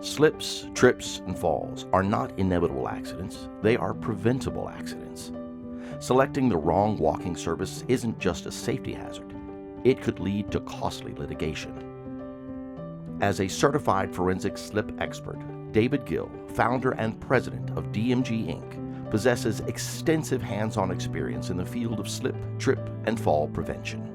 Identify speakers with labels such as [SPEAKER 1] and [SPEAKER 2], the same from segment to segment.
[SPEAKER 1] Slips, trips, and falls are not inevitable accidents, they are preventable accidents. Selecting the wrong walking surface isn't just a safety hazard, it could lead to costly litigation. As a certified forensic slip expert, David Gil, founder and president of DMG Inc., possesses extensive hands-on experience in the field of slip, trip, and fall prevention.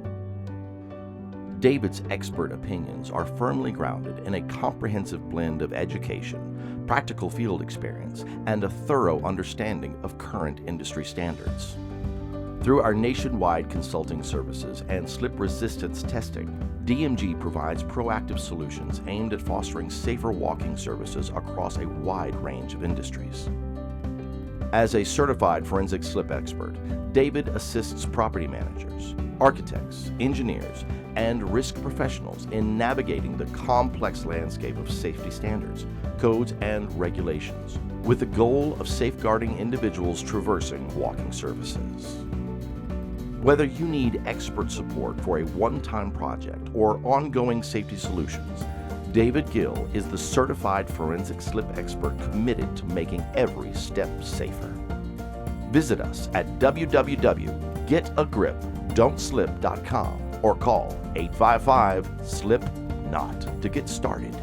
[SPEAKER 1] David's expert opinions are firmly grounded in a comprehensive blend of education, practical field experience, and a thorough understanding of current industry standards. Through our nationwide consulting services and slip resistance testing, DMG provides proactive solutions aimed at fostering safer walking surfaces across a wide range of industries. As a certified forensic slip expert, David assists property managers, architects, engineers, and risk professionals in navigating the complex landscape of safety standards, codes, and regulations, with the goal of safeguarding individuals traversing walking surfaces. Whether you need expert support for a one-time project or ongoing safety solutions, David Gil is the certified forensic slip expert committed to making every step safer. Visit us at www.getagripdon'tslip.com or call 855-SLIP-NOT to get started.